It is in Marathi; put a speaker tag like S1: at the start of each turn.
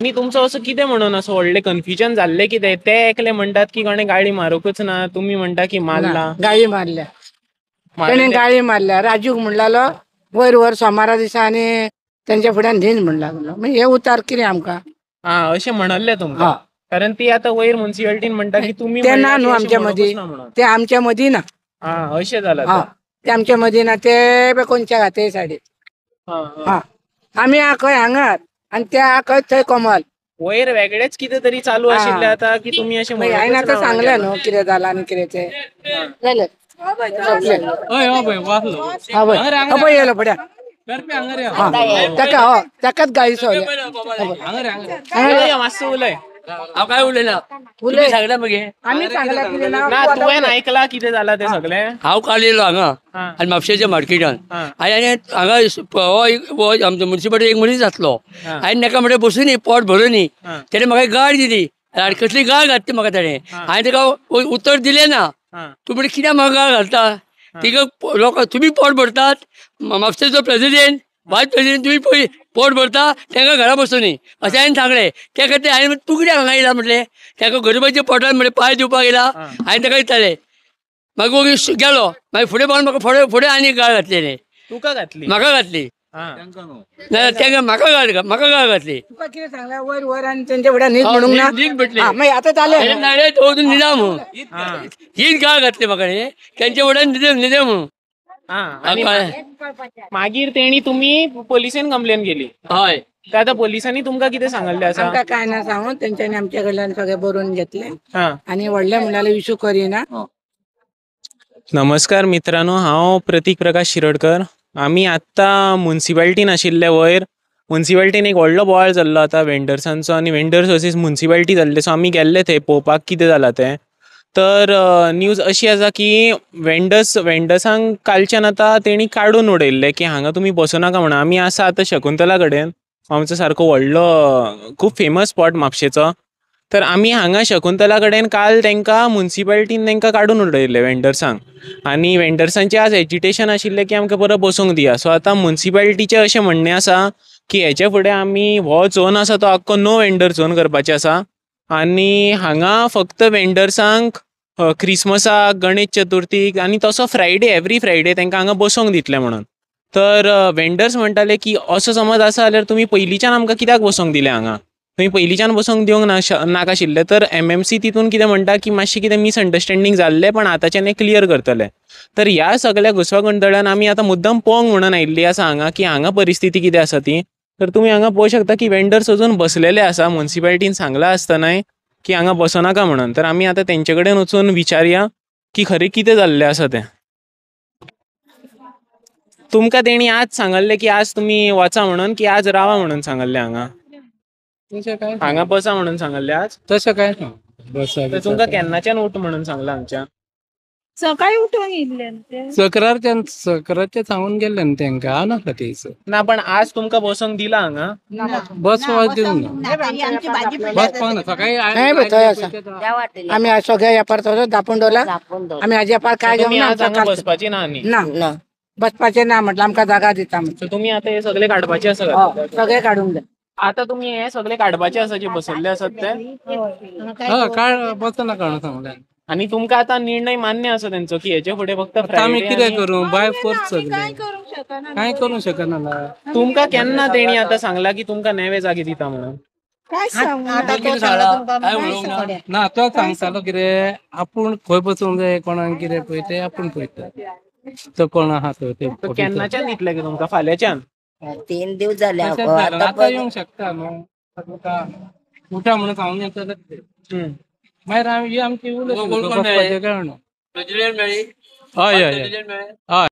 S1: आणि तुमचं असं कितें म्हणून असं व्हडले कन्फ्युजन जाल्ले कितें ते एकले म्हणतात की कोणे गाडी मारूकच ना, तुम्ही म्हणता की मारला.
S2: गाडी मारल्या त्याने गाडी मारल्या. राजूक म्हणलालो वयर वर सोमारा दिसा आणि त्यांच्या फुड्यान न्हीज म्हणला. हे उतार कितें आमकां
S1: अशें म्हणल्ले तुमकां. कारण ती आता वयर म्युन्सिपालिटीन म्हणटा की तुम्ही
S2: ते ना न्हू आमच्या मदीं, ते आमच्या मदीं ना.
S1: अशें जालां.
S2: ते आमच्या मदीं ना, ते कोणच्या घाते सायडीन. आमी खंय हांगात आणि त्या खंय थंय कमल.
S1: वयर वेगळेच कितें तरी चालू आशिल्ले आता की तुम्ही अशें
S2: हांवें आतां सांगलें न्हू कितें जालां आनी कितें तें जालें. येयलो फुड्या ताकाच गाडी सवल्या.
S1: मातसो उलय.
S3: हांव काय उलयना. तुमी सांगला मगे.
S2: आमी सांगला कितें ना.
S1: तुवें आयकला कितें जालां तें सगळें.
S3: हांव काल येयलो हांगा आनी म्हापशेच्या मार्केटान आनी हांगा हो आमचो म्युन्सिपालिटी एक मनीस जातलो. हांवें ताका म्हणलें बसून पोट भरून तेणे म्हाका एक गाड दिली. कसली गाळ घातली म्हाका ताणें. हांवें ताका उतर दिलें ना. तूं म्हणजे कित्याक म्हाका गाळ घालता. तिका लोक तुम्ही पोट भरतात. म्हापशेचो प्रेसिडेंट वायस प्रेसिडेंट तुम्ही पोट भरता तांकां घरा बसून अशें हांवें सांगलें. त्या खातीर हांवें तूं कित्याक हांगा येयला म्हटलें. ताका गरीबाच्या पोटान म्हणजे पांय दिवपाक येयला. हांवें ताका दितालें. मागीर गेलो. मागीर फुडें पावन म्हाका फुडें आनी गाळ घातली तेणें.
S1: तुका घातली.
S3: म्हाका घातली. तांकां म्हाका गाळ घातली.
S2: तुका कितें सांगला वयर वर आनी तेंच्या फुड्यान न्हीज म्हणूंक ना. मागीर आतां जालें
S3: न्हिदा म्हणून हीच गाळ घातली म्हाका न्ही. तेंच्या फुड्यान न्हिदे म्हणून.
S1: मागीर तेणी तुम्ही पोलिसेन कंप्लेन केली.
S3: हय.
S1: तर आता पोलिसांनी तुमकां कितें सांगल्लें आसा.
S2: आमकां काय ना सांगून तेंच्यांनी आमच्या कडल्यान सगळें बरोवन घेतलें आनी व्हडलें म्हणल्यार इशू करिना.
S1: नमस्कार मित्रांनो, हांव प्रतीक प्रकाश शिरोडकर. आमी आत्तां म्युन्सिपालिटीन आशिल्ले वयर. म्युन्सिपालिटीन एक व्हडलो बोवाळ जाल्लो आतां वेंडर्सांचो आनी वेंडर्स वर्सीस म्युन्सिपालिटी जाल्ले. सो आमी गेल्ले थंय पळोवपाक कितें जालां तें. तर न्यूज अशी आसा की वेंडर्सांक कालच्यान आतां तेणी काडून उडयल्ले की हांगा तुमी बसूं नाका म्हणून. आमी आसा आतां शकुंतला कडेन. आमचो सारको व्हडलो खूब फेमस स्पॉट म्हापशेचो. तर आमी हांगा शकुंतला कडेन काल तांकां म्युन्सिपालिटीन तांकां काडून उडयल्ले वेंडर्सांक. आनी वेंडर्सांचें आज एजिटेशन आशिल्लें की आमकां परत बसूंक दिया. सो आतां म्युन्सिपालिटीचें अशें म्हणणें आसा की हेचे फुडें आमी हो झोन आसा तो आख्खो नो वेंडर झोन करपाचें आसा. आनी हांगा फक्त वेंडर्सांक क्रिसमसाक, गणेश चतुर्थीक आनी तसो फ्रायडे एवरी फ्रायडे तांकां हांगा बसूंक दितले म्हणून. तर वेंडर्स म्हणटाले की असो समज आसा जाल्यार तुमी पयलींच्यान आमकां कित्याक बसूंक दिलें हांगा. तुमी पयलींच्यान बसूंक दिवंक नाकाशिल्ले. तर MMC तितून कितें म्हणटा की मातशें कितें मिसअंडरस्टँडींग जाल्लें पण आतांच्यान क्लियर करतले. तर ह्या सगळ्या घुसपागोंदळान आमी आतां मुद्दम पळोवंक म्हणून आयिल्ली आसा हांगा की हांगा परिस्थिती कितें आसा ती. तर तुमी हांगा पळोवंक शकता की वेंडर्स अजून बसलेले आसा. म्युन्सिपालिटीन सांगला आसतनाय की हांगा बसो नाका म्हणून. तर आमी आतां तेंचे कडेन वचून विचारया की खरें कितें जाल्लें आसा तें. तुमकां तेणी आज सांगल्लें की आज तुमी वचा म्हणून की आज रावा म्हणून सांगल्लें हांगा. हांगा बसा म्हणून सांगल्लें आज.
S4: तसं काय ना.
S1: तर तुमकां केन्नाच्यान उठ म्हणून सांगला हांगच्यान.
S5: सकाळी उठून येयल्ले
S4: सकरारचे सांगून गेले ना तेंका. हांव नाका तेच
S1: ना पण आज तुमकां बसोंक दिला हांगा.
S4: बसपाक दिवंक ना. बसपाक ना. सकाळी
S2: थंय आसा. आमी सगळे येपार थंय दापून दवरला. आमी हाजे येपार काय
S1: तुम्ही आज हांगा
S2: घेवंक
S1: बसपाची ना न्ही.
S2: ना बसपाचें ना म्हटलं आमकां जागा दिता म्हणून.
S1: सो तुम्ही आता हे सगळे काडपाचे आसा.
S2: सगळे काडूंक जाय.
S1: आता तुम्ही हे सगळे काडपाचे आसा जे बसल्ले आसात ते.
S4: काय बस नाका सांगले.
S1: आणि तुमकां आता निर्णय मान्य आसा तेंचो की हेचे फुडें फक्त
S4: आमी
S1: फ्रायडे.
S4: कितें करूं. बाय फोर्स सगळे काय करूं शकना.
S1: तुमकां केन्ना तेणी आता सांगला की तुमकां नेवे जागे दिता म्हणून.
S4: ना तो सांगतालो कितें आपूण खंय बसूंक जाय कोणाक कितें पळय तें आपूण पळयता. तो कोण आहा तो
S1: केन्नाच्यान दितले की तुमकां फाल्यांच्यान.
S6: 3 दिवस झाले.
S4: आता येवंक शकता न्हू. उठा म्हणून सांगून येता. मागीर आमची उलय.
S3: प्रेसिडेंट मेळ्ळी.
S4: हय हय हय.